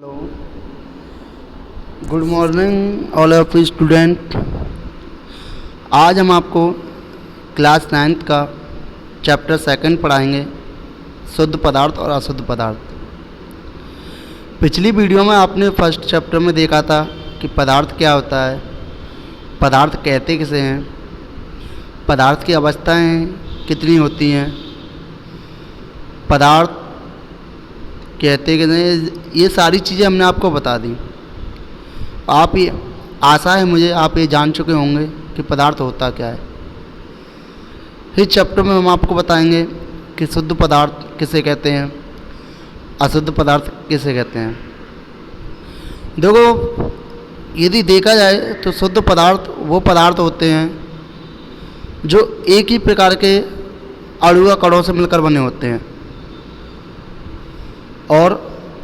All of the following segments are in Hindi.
Hello, good morning all of student. आज हम आपको क्लास 9th का चैप्टर 2 पढ़ाएंगे, शुद्ध पदार्थ और अशुद्ध पदार्थ। पिछली वीडियो में आपने फर्स्ट चैप्टर में देखा था कि पदार्थ क्या होता है, पदार्थ कहते किसे हैं, पदार्थ की अवस्थाएं कितनी होती हैं, पदार्थ कहते कि नहीं, ये सारी चीज़ें हमने आपको बता दी। आप ये आशा है मुझे आप ये जान चुके होंगे कि पदार्थ होता क्या है। इस चैप्टर में हम आपको बताएंगे कि शुद्ध पदार्थ किसे कहते हैं, अशुद्ध पदार्थ किसे कहते हैं। देखो, यदि देखा जाए तो शुद्ध पदार्थ वो पदार्थ होते हैं जो एक ही प्रकार के अणु या कणों से मिलकर बने होते हैं, और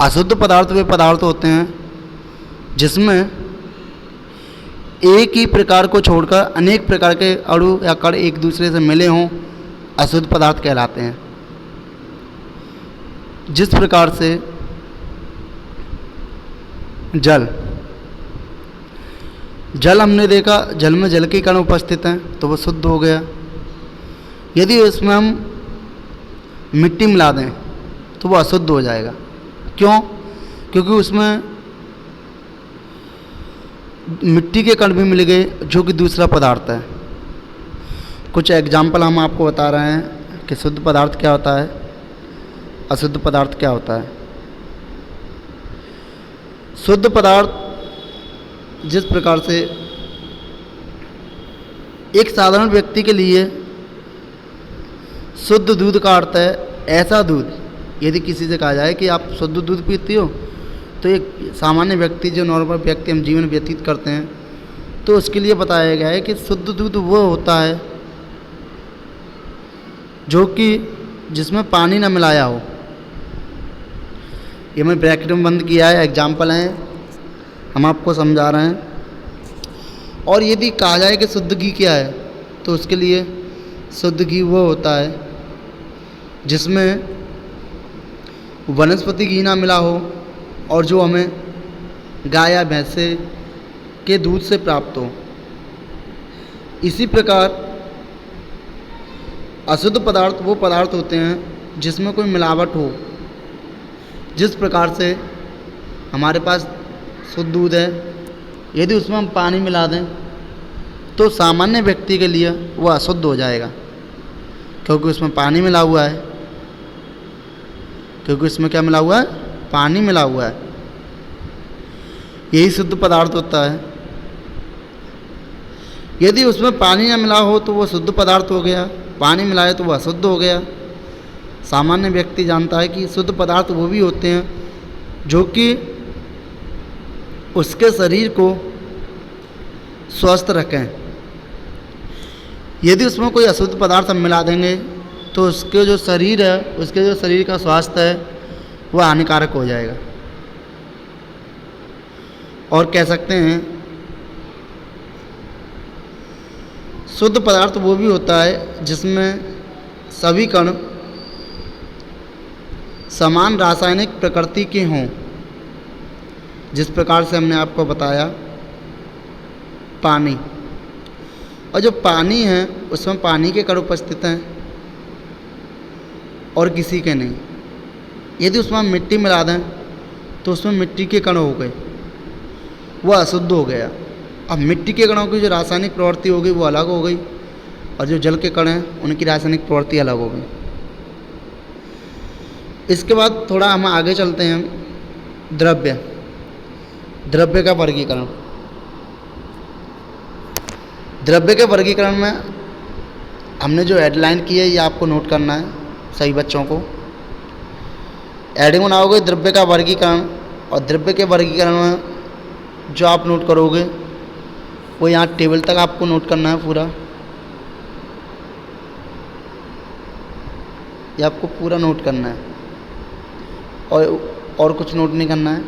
अशुद्ध पदार्थ वे पदार्थ होते हैं जिसमें एक ही प्रकार को छोड़कर अनेक प्रकार के अणु या कण एक दूसरे से मिले हों, अशुद्ध पदार्थ कहलाते हैं। जिस प्रकार से जल हमने देखा, जल में जल के कण उपस्थित हैं तो वो शुद्ध हो गया। यदि उसमें हम मिट्टी मिला दें तो वो अशुद्ध हो जाएगा। क्यों? क्योंकि उसमें मिट्टी के कण भी मिल गए जो कि दूसरा पदार्थ है। कुछ एग्जाम्पल हम आपको बता रहे हैं कि शुद्ध पदार्थ क्या होता है, अशुद्ध पदार्थ क्या होता है। शुद्ध पदार्थ जिस प्रकार से एक साधारण व्यक्ति के लिए शुद्ध दूध का अर्थ है ऐसा दूध। यदि किसी से कहा जाए कि आप शुद्ध दूध पीते हो, तो एक सामान्य व्यक्ति, जो नॉर्मल व्यक्ति हम जीवन व्यतीत करते हैं, तो उसके लिए बताया गया है कि शुद्ध दूध वो होता है जो कि जिसमें पानी न मिलाया हो। ये मैं ब्रैकेट में बंद किया है, एग्जाम्पल हैं, हम आपको समझा रहे हैं। और यदि कहा जाए कि शुद्ध घी क्या है, तो उसके लिए शुद्ध घी वो होता है जिसमें वनस्पति घी ना मिला हो और जो हमें गाय या भैंसे के दूध से प्राप्त हो। इसी प्रकार अशुद्ध पदार्थ वो पदार्थ होते हैं जिसमें कोई मिलावट हो। जिस प्रकार से हमारे पास शुद्ध दूध है, यदि उसमें हम पानी मिला दें तो सामान्य व्यक्ति के लिए वह अशुद्ध हो जाएगा, क्योंकि उसमें पानी मिला हुआ है। क्योंकि इसमें क्या मिला हुआ है? पानी मिला हुआ है। यही शुद्ध पदार्थ होता है। यदि उसमें पानी न मिला हो तो वो शुद्ध पदार्थ हो गया, पानी मिलाए तो वह अशुद्ध हो गया। सामान्य व्यक्ति जानता है कि शुद्ध पदार्थ वो भी होते हैं जो कि उसके शरीर को स्वस्थ रखें। यदि उसमें कोई अशुद्ध पदार्थ हम मिला देंगे तो उसके जो शरीर है, उसके जो शरीर का स्वास्थ्य है वह हानिकारक हो जाएगा। और कह सकते हैं शुद्ध पदार्थ वो भी होता है जिसमें सभी कण समान रासायनिक प्रकृति के हों। जिस प्रकार से हमने आपको बताया पानी, और जो पानी है उसमें पानी के कण उपस्थित हैं और किसी के नहीं। यदि उसमें हम मिट्टी मिला दें तो उसमें मिट्टी के कण हो गए, वह अशुद्ध हो गया। अब मिट्टी के कणों की जो रासायनिक प्रवृत्ति हो गई वो अलग हो गई, और जो जल के कण हैं उनकी रासायनिक प्रवृत्ति अलग हो गई। इसके बाद थोड़ा हम आगे चलते हैं। द्रव्य का वर्गीकरण। द्रव्य के वर्गीकरण में हमने जो हेडलाइन की है ये आपको नोट करना है, सही बच्चों को। हेडिंग बनाओगे द्रव्य का वर्गीकरण, और द्रव्य के वर्गीकरण में जो आप नोट करोगे वो यहाँ टेबल तक आपको नोट करना है पूरा। ये आपको पूरा नोट करना है, और कुछ नोट नहीं करना है।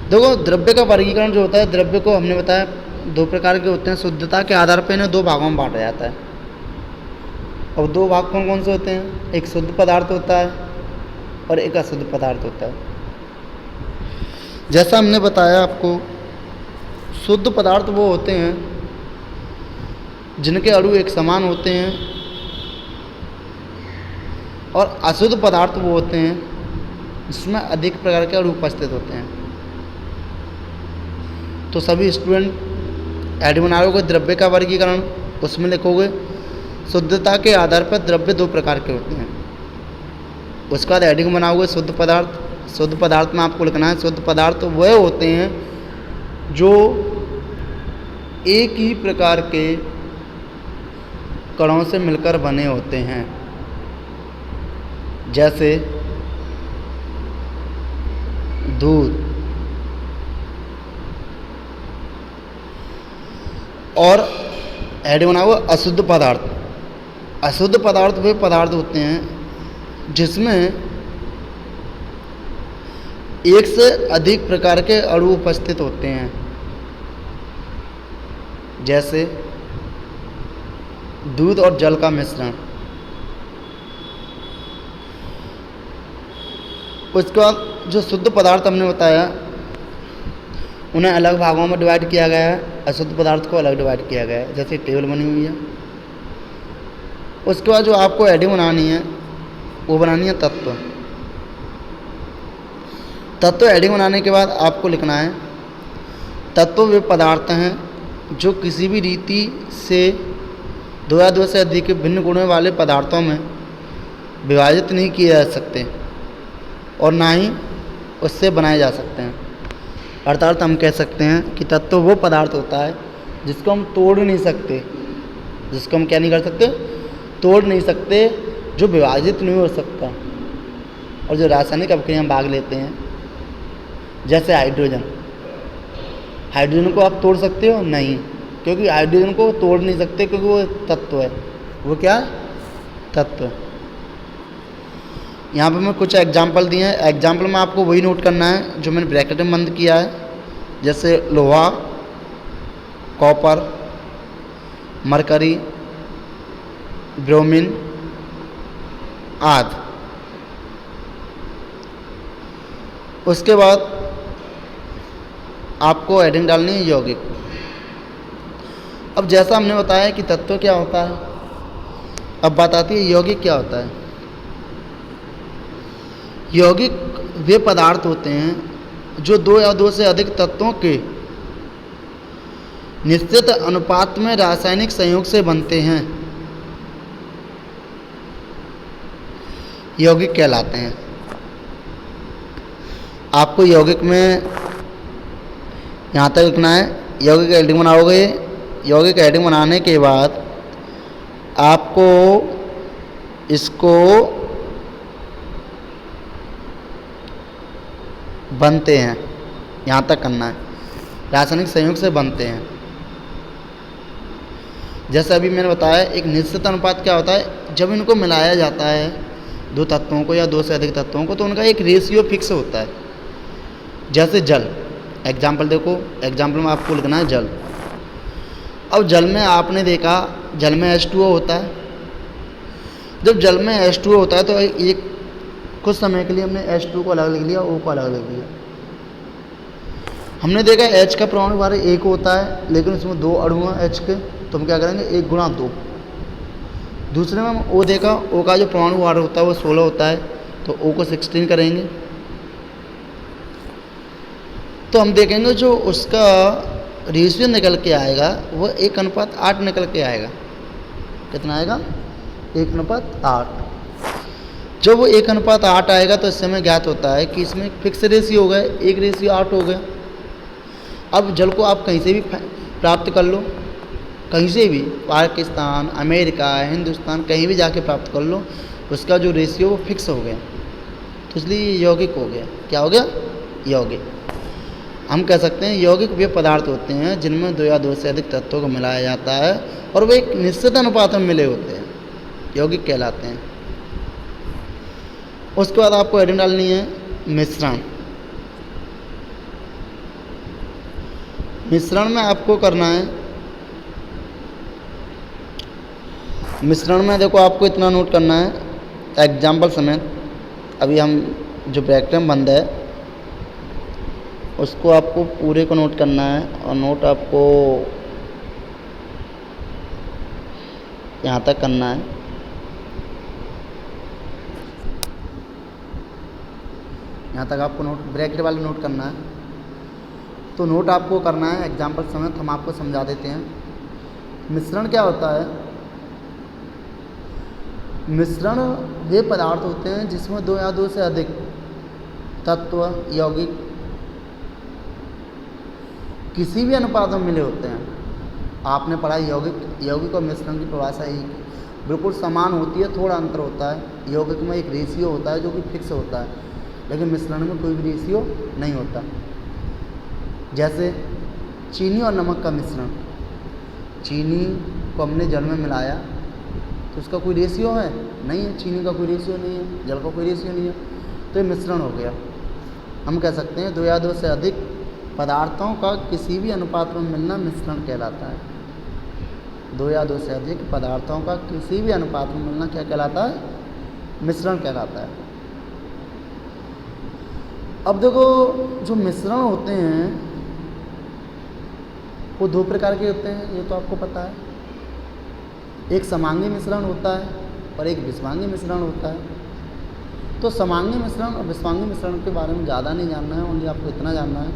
देखो, द्रव्य का वर्गीकरण जो होता है, द्रव्य को हमने बताया दो प्रकार के होते हैं। शुद्धता के आधार पर इन्हें दो भागों में बांटा जाता है। और दो भाग कौन कौन से होते हैं? एक शुद्ध पदार्थ होता है और एक अशुद्ध पदार्थ होता है। जैसा हमने बताया आपको, शुद्ध पदार्थ वो होते हैं जिनके अणु एक समान होते हैं, और अशुद्ध पदार्थ वो होते हैं जिसमें अधिक प्रकार के अणु उपस्थित होते हैं। तो सभी स्टूडेंट हेडिंग बनाओगे द्रव्य का वर्गीकरण, उसमें लिखोगे शुद्धता के आधार पर द्रव्य दो प्रकार के होते हैं। उसके बाद हेडिंग बनाओगे शुद्ध पदार्थ। शुद्ध पदार्थ में आपको लिखना है शुद्ध पदार्थ वह होते हैं जो एक ही प्रकार के कणों से मिलकर बने होते हैं, जैसे दूध। और हेडिंग बनाओ अशुद्ध पदार्थ। अशुद्ध पदार्थ वे पदार्थ होते हैं जिसमें एक से अधिक प्रकार के अणु उपस्थित होते हैं, जैसे दूध और जल का मिश्रण। उसके बाद जो शुद्ध पदार्थ हमने बताया उन्हें अलग भागों में डिवाइड किया गया है, अशुद्ध पदार्थ को अलग डिवाइड किया गया है, जैसे टेबल बनी हुई है। उसके बाद जो आपको हेडिंग बनानी है वो बनानी है तत्व। तत्व हेडिंग बनाने के बाद आपको लिखना है तत्व वे पदार्थ हैं जो किसी भी रीति से दो या दो से अधिक भिन्न गुणों वाले पदार्थों में विभाजित नहीं किए जा सकते और ना ही उससे बनाए जा सकते हैं। अर्थात हम कह सकते हैं कि तत्व वो पदार्थ होता है जिसको हम तोड़ नहीं सकते, जिसको हम क्या नहीं कर सकते, तोड़ नहीं सकते, जो विभाजित नहीं हो सकता और जो रासायनिक अभिक्रिया में भाग लेते हैं, जैसे हाइड्रोजन। हाइड्रोजन को आप तोड़ सकते हो? नहीं, क्योंकि हाइड्रोजन को तोड़ नहीं सकते, क्योंकि वो तत्व है। वो क्या है? तत्व। यहाँ पे मैं कुछ एग्जाम्पल दिए हैं। एग्जाम्पल में आपको वही नोट करना है जो मैंने ब्रैकेट में बंद किया है, जैसे लोहा, कॉपर, मरकरी, ब्रोमीन आदि। उसके बाद आपको हेडिंग डालनी है यौगिक। अब जैसा हमने बताया कि तत्व क्या होता है, अब बात आती है यौगिक क्या होता है। यौगिक वे पदार्थ होते हैं जो दो या दो से अधिक तत्वों के निश्चित अनुपात में रासायनिक संयोग से बनते हैं, यौगिक कहलाते हैं। आपको यौगिक में यहाँ तक लिखना है। यौगिक हेडिंग बनाओगे। यौगिक हेडिंग बनाने के बाद आपको इसको बनते हैं यहाँ तक करना है, रासायनिक संयोग से बनते हैं। जैसे अभी मैंने बताया एक निश्चित अनुपात क्या होता है, जब इनको मिलाया जाता है दो तत्वों को या दो से अधिक तत्वों को, तो उनका एक रेशियो फिक्स होता है। जैसे जल, एग्जाम्पल देखो, एग्जाम्पल में आपको लिखना है जल। अब जल में आपने देखा जल में H2O होता है। जब जल में H2O होता है तो एक कुछ समय के लिए हमने H2 को अलग लिख लिया, O को अलग लिख लिया। हमने देखा H का परमाणु भार 1 होता है, लेकिन उसमें दो अणु हैं H के, तो हम क्या करेंगे 1 गुणा 2। दूसरे में हम O देखा, O का जो परमाणु भार होता है वो 16 होता है, तो O को 16 करेंगे। तो हम देखेंगे जो उसका रेशियो निकल के आएगा वो 1:8 निकल के आएगा। कितना आएगा? 1:8। जब वो 1:8 आएगा तो इससे हमें ज्ञात होता है कि इसमें फिक्स रेशियो हो गया, 1:8 हो गया। अब जल को आप कहीं से भी प्राप्त कर लो, कहीं से भी, पाकिस्तान, अमेरिका, हिंदुस्तान, कहीं भी जाके प्राप्त कर लो, उसका जो रेशियो वो फिक्स हो गया, तो इसलिए ये यौगिक हो गया। क्या हो गया? यौगिक। हम कह सकते हैं यौगिक वे पदार्थ होते हैं जिनमें दो या दो से अधिक तत्वों को मिलाया जाता है और वे एक निश्चित अनुपात में मिले होते हैं, यौगिक कहलाते हैं। उसके बाद आपको हेडिंग डालनी है मिश्रण। मिश्रण में आपको करना है, मिश्रण में देखो आपको इतना नोट करना है एग्जाम्पल समेत। अभी हम जो ब्रैकेट में बंद है उसको आपको पूरे को नोट करना है और नोट आपको यहाँ तक करना है। यहाँ तक आपको नोट ब्रैकेट वाले नोट करना है। तो नोट आपको करना है एग्जाम्पल समेत, हम आपको समझा देते हैं। मिश्रण क्या होता है? मिश्रण वे पदार्थ होते हैं जिसमें दो या दो से अधिक तत्व यौगिक किसी भी अनुपात में मिले होते हैं। आपने पढ़ा यौगिक और मिश्रण की परिभाषा एक बिल्कुल समान होती है, थोड़ा अंतर होता है। यौगिक में एक रेशियो होता है जो कि फिक्स होता है, लेकिन मिश्रण में कोई भी रेशियो नहीं होता। जैसे चीनी और नमक का मिश्रण, चीनी को हमने जल में मिलाया तो उसका कोई रेशियो है नहीं है, चीनी का कोई रेशियो नहीं है, जल का कोई रेशियो नहीं है, तो ये मिश्रण हो गया। हम कह सकते हैं दो या दो से अधिक पदार्थों का किसी भी अनुपात में मिलना मिश्रण कहलाता है। दो या दो से अधिक पदार्थों का किसी भी अनुपात में मिलना क्या कहलाता है? मिश्रण कहलाता है। अब देखो, जो मिश्रण होते हैं वो दो प्रकार के होते हैं, ये तो आपको पता है। एक समांगी मिश्रण होता है और एक विषमांगी मिश्रण होता है। तो समांगी मिश्रण और विषमांगी मिश्रण के बारे में ज़्यादा नहीं जानना है, ओनली आपको इतना जानना है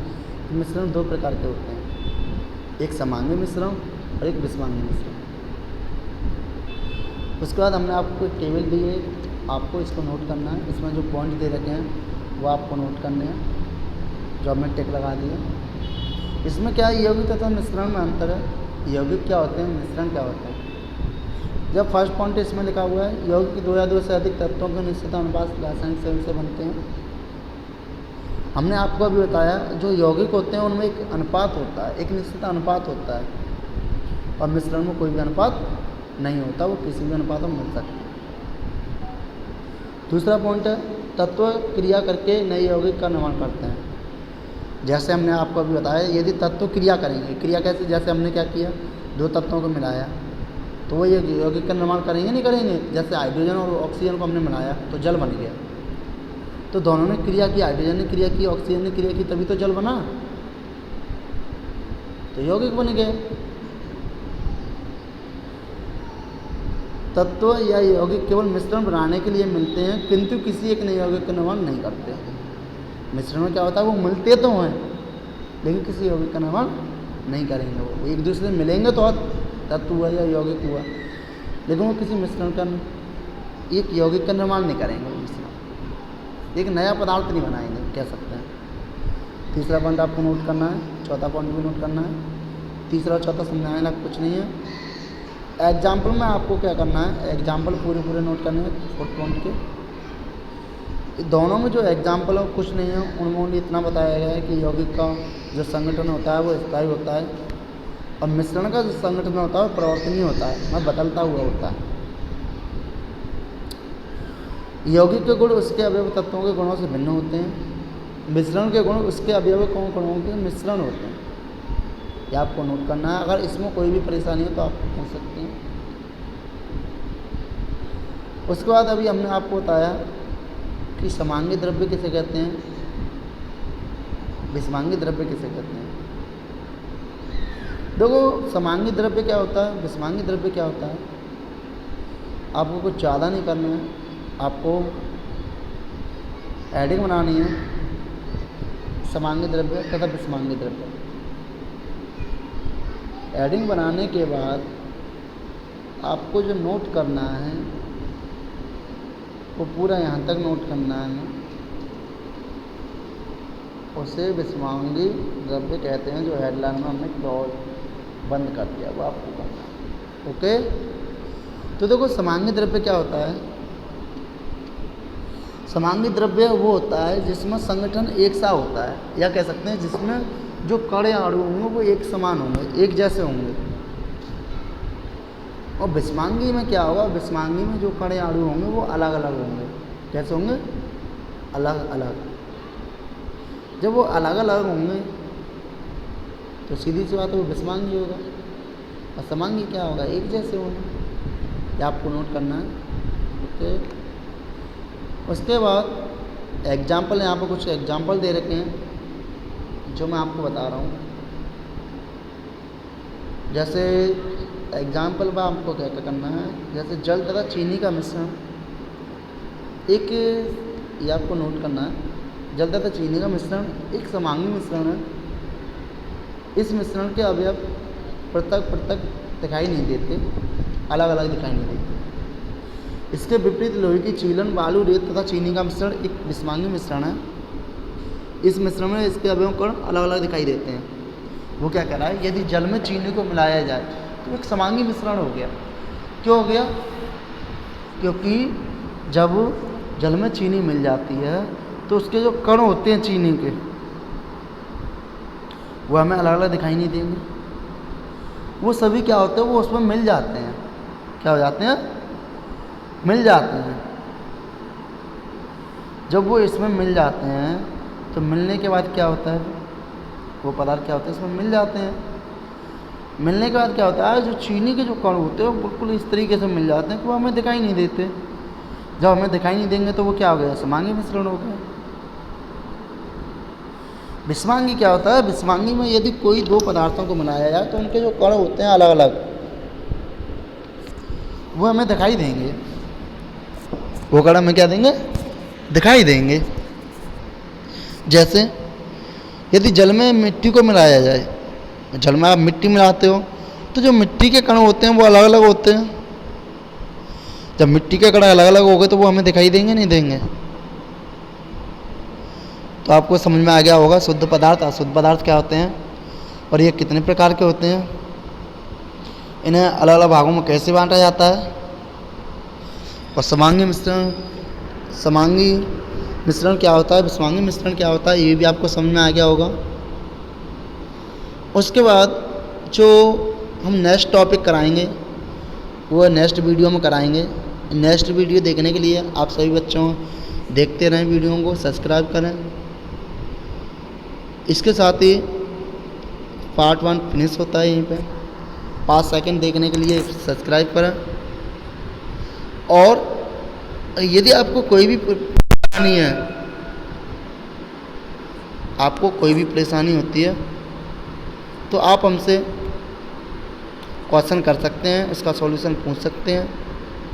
कि मिश्रण दो प्रकार के होते हैं, एक समांगी मिश्रण और एक विषमांगी मिश्रण। उसके बाद हमने आपको एक टेबल दी है, आपको इसको नोट करना है। इसमें जो पॉइंट दे रखे हैं वो आपको नोट करने हैं, जो हमने टिक लगा दिया। इसमें क्या है, यौगिक तथा मिश्रण में अंतर है। यौगिक क्या होते हैं, मिश्रण क्या होते हैं? जब फर्स्ट पॉइंट इसमें लिखा हुआ है यौगिक दो या दो से अधिक तत्वों के निश्चित अनुपात रासायनिक संयुग्म से बनते हैं। हमने आपको अभी बताया जो यौगिक होते हैं उनमें एक अनुपात होता है, एक निश्चित अनुपात होता है, और मिश्रण में कोई भी अनुपात नहीं होता, वो किसी भी अनुपात में मिल सकता है। दूसरा पॉइंट है तत्व क्रिया करके नए यौगिक का निर्माण करते हैं। जैसे हमने आपको अभी बताया, यदि तत्व क्रिया करेंगे, क्रिया कैसे, जैसे हमने क्या किया, दो तत्वों को मिलाया तो वो ये यौगिक का निर्माण करेंगे नहीं करेंगे। जैसे हाइड्रोजन और ऑक्सीजन को हमने मिलाया तो जल बन गया, तो दोनों ने क्रिया की, हाइड्रोजन ने क्रिया की, ऑक्सीजन ने क्रिया की, तभी तो जल बना, तो यौगिक बन गए। तत्व या यौगिक केवल मिश्रण बनाने के लिए मिलते हैं, किंतु किसी एक नए यौगिक का निर्माण नहीं करते। मिश्रण में क्या होता है, वो मिलते तो हैं लेकिन किसी यौगिक का निर्माण नहीं करेंगे। वो एक दूसरे से मिलेंगे तो तत्व हुआ या यौगिक हुआ, लेकिन वो किसी मिश्रण का, एक यौगिक का निर्माण नहीं करेंगे। वो मिश्रण एक नया पदार्थ नहीं बनाएंगे, कह सकते हैं। तीसरा पॉइंट आपको नोट करना है, चौथा पॉइंट भी नोट करना है। तीसरा और चौथा समझाने लायक कुछ नहीं है। एग्जाम्पल में आपको क्या करना है, एग्जाम्पल पूरे नोट करने हैं फोर्थ पॉइंट के। दोनों में जो एग्जाम्पल है कुछ नहीं है, उनमें इतना बताया गया है कि यौगिक का जो संगठन होता है वो स्थायी होता है, और मिश्रण का जो संगठन होता है वो परिवर्तनीय होता है, मतलब बदलता हुआ होता है। यौगिक के गुण उसके अवयव तत्वों के गुणों से भिन्न होते हैं। मिश्रण के गुण उसके अवयव गुणों के मिश्रण होते हैं। ये आपको नोट करना है। अगर इसमें कोई भी परेशानी हो तो आप पूछ सकते हैं। उसके बाद अभी हमने आपको बताया कि समांगी द्रव्य किसे कहते हैं, विषमांगी द्रव्य किसे कहते हैं। देखो, समांगी द्रव्य क्या होता है, विषमांगी द्रव्य क्या होता है, आपको कुछ ज़्यादा नहीं करना है। आपको एडिंग बनानी है समांगी द्रव्य तथा विषमांगी द्रव्य। एडिंग बनाने के बाद आपको जो नोट करना है वो पूरा यहाँ तक नोट करना है, उसे विषमांगी द्रव्य कहते हैं। जो हेडलाइन में हमने क्लॉज बंद कर दिया वो आपको करना है। ओके, तो देखो समांगी द्रव्य क्या होता है। समांगी द्रव्य वो होता है जिसमें संगठन एक सा होता है, या कह सकते हैं जिसमें जो कण या अणु होंगे वो एक समान होंगे, एक जैसे होंगे। और विषमांगी में क्या होगा, विषमांगी में जो कण या अणु होंगे वो अलग अलग होंगे। कैसे होंगे, अलग अलग। जब वो अलग अलग होंगे तो सीधी सी बात है वो विषमांगी होगा, और समांगी क्या होगा, एक जैसे होंगे। ये आपको नोट करना है। ओके, उसके बाद एग्जाम्पल, यहाँ पर कुछ एग्जाम्पल दे रखे हैं। जो मैं आपको बता रहा हूँ, जैसे एग्जाम्पल में आपको क्या क्या करना है, जैसे जल तथा चीनी का मिश्रण, एक ये आपको नोट करना है, जल तथा चीनी का मिश्रण एक समांगी मिश्रण है। इस मिश्रण के अवयव पृथक पृथक दिखाई नहीं देते, अलग अलग दिखाई नहीं देते। इसके विपरीत लोहे की चीलन, बालू, रेत तथा चीनी का मिश्रण एक विषमांगी मिश्रण है। इस मिश्रण में इसके अवयव कण अलग अलग दिखाई देते हैं। वो क्या कह रहा है, यदि जल में चीनी को मिलाया जाए तो एक समांगी मिश्रण हो गया। क्यों हो गया? क्योंकि जब जल में चीनी मिल जाती है तो उसके जो कण होते हैं चीनी के, वो हमें अलग अलग दिखाई नहीं देंगे। वो सभी क्या होते हैं, वो उसमें मिल जाते हैं। क्या हो जाते हैं? मिल जाते हैं। जब वो इसमें मिल जाते हैं तो मिलने के बाद क्या होता है, वो पदार्थ क्या होते हैं, इसमें मिल जाते हैं। मिलने के बाद क्या होता है, जो चीनी के जो कण होते हैं वो बिल्कुल इस तरीके से मिल जाते हैं कि वो हमें दिखाई नहीं देते। जब हमें दिखाई नहीं देंगे तो वो क्या हो गया, समांगी मिश्रण हो गया। विषमांगी क्या होता है, विषमांगी में यदि कोई दो पदार्थों को मिलाया जाए तो उनके जो कण होते हैं अलग अलग, वो हमें दिखाई देंगे। वो कण हमें क्या देंगे, दिखाई देंगे। जैसे यदि जल में मिट्टी को मिलाया जाए, जल में आप मिट्टी मिलाते हो तो जो मिट्टी के कण होते हैं वो अलग अलग होते हैं। जब मिट्टी के कण अलग अलग हो गए तो वो हमें दिखाई देंगे, नहीं देंगे? तो आपको समझ में आ गया होगा शुद्ध पदार्थ, अशुद्ध पदार्थ क्या होते हैं और ये कितने प्रकार के होते हैं, इन्हें अलग अलग भागों में कैसे बांटा जाता है। और समांगी मिश्रण, समांगी मिश्रण क्या होता है, विषमांगी मिश्रण क्या होता है, ये भी आपको समझ में आ गया होगा। उसके बाद जो हम नेक्स्ट टॉपिक कराएंगे वो नेक्स्ट वीडियो में कराएंगे। नेक्स्ट वीडियो देखने के लिए आप सभी बच्चों देखते रहें, वीडियो को सब्सक्राइब करें। इसके साथ ही पार्ट 1 फिनिश होता है यहीं पे। 5 सेकंड देखने के लिए सब्सक्राइब करें। और यदि आपको कोई भी परेशानी है, आपको कोई भी परेशानी होती है तो आप हमसे क्वेश्चन कर सकते हैं, उसका सॉल्यूशन पूछ सकते हैं।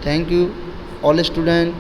Thank you all student.